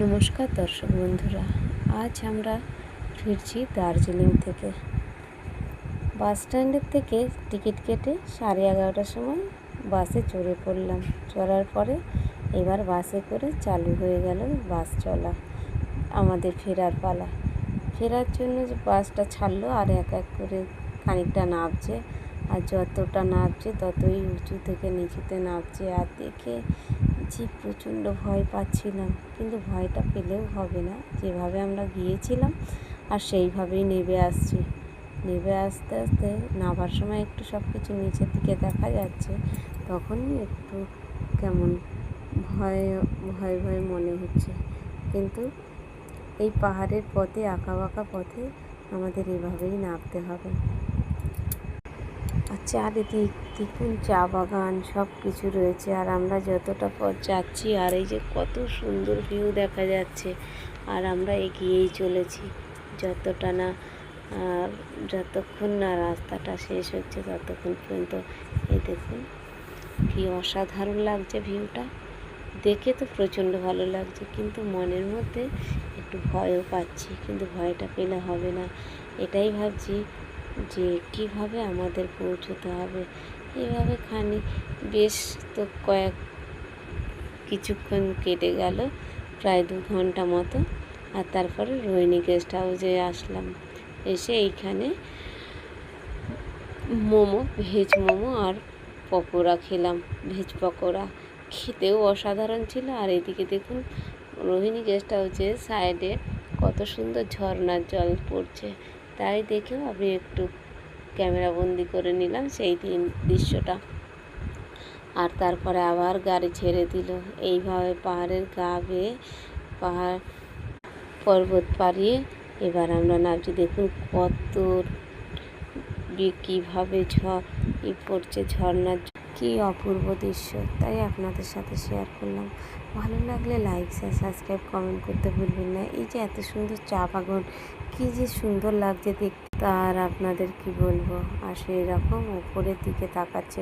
নমস্কার দর্শক বন্ধুরা, আজ আমরা ফিরছি দার্জিলিং থেকে। বাস স্ট্যান্ডের থেকে টিকিট কেটে 11:30টার সময় বাসে চড়ে পড়লাম। চড়ার পরে এবার বাসে করে চালু হয়ে গেল বাস চলা। আমাদের ফেরার পালা। ফেরার জন্য যে বাসটা ছাড়লো আর এক এক করে খানিকটা নামছে, আর যতটা নামছে ততই উঁচু থেকে নিচুতে নামছে। আর দেখে যে প্রচণ্ড ভয় পাচ্ছিলাম, কিন্তু ভয়টা পেলেও হবে না, যেভাবে আমরা গিয়েছিলাম আর সেইভাবেই নেমে আসছি। নেমে আস্তে আস্তে নামার সময় একটু সব কিছু নিচের দিকে দেখা যাচ্ছে, তখনই একটু কেমন ভয় ভয় ভয় মনে হচ্ছে। কিন্তু এই পাহাড়ের পথে, আঁকা বাঁকা পথে আমাদের এভাবেই নামতে হবে। আর চারিদিক দেখুন চা বাগান সব কিছু রয়েছে, আর আমরা যতটা পথ যাচ্ছি আর এই যে কত সুন্দর ভিউ দেখা যাচ্ছে, আর আমরা এগিয়েই চলেছি যতক্ষণ না রাস্তাটা শেষ হচ্ছে ততক্ষণ পর্যন্ত। এই দেখুন কি অসাধারণ লাগছে ভিউটা, দেখে তো প্রচণ্ড ভালো লাগছে, কিন্তু মনের মধ্যে একটু ভয়ও পাচ্ছি। কিন্তু ভয়টা পেলে হবে না, এটাই ভাবছি যে কীভাবে আমাদের পৌঁছতে হবে। এভাবে বেশ তো কিছুক্ষণ কেটে গেল, প্রায় 2 ঘন্টা মতো। আর তারপরে রোহিণী গেস্ট হাউসে আসলাম। এসে এইখানে ভেজ মোমো আর পকোড়া খেলাম। ভেজ পকোড়া খেতেও অসাধারণ ছিল। আর এদিকে দেখুন রোহিণী গেস্ট হাউসের সাইডে কত সুন্দর ঝর্ণার জল পড়ছে, তাই দেখেও আমি একটু ক্যামেরা বন্দি করে নিলাম সেই দৃশ্যটা। আর তারপরে আবার গাড়ি ছেড়ে দিল। এইভাবে পাহাড়ের গা বেয়ে পর্বত পাড়িয়ে এবার আমরা নামছি। দেখুন কত কীভাবে পড়ছে ঝর্ণার, কি অপূর্ব দৃশ্য। তাই আপনাদের সাথে শেয়ার করলাম। ভালো লাগলে লাইক, শেয়ার, সাবস্ক্রাইব, কমেন্ট করতে ভুলবেন না। এই যে এত সুন্দর চা বাগান, কী যে সুন্দর লাগছে দেখতে, আর আপনাদের কি বলবো। আর সেই রকম উপরের দিকে তাকাচ্ছে।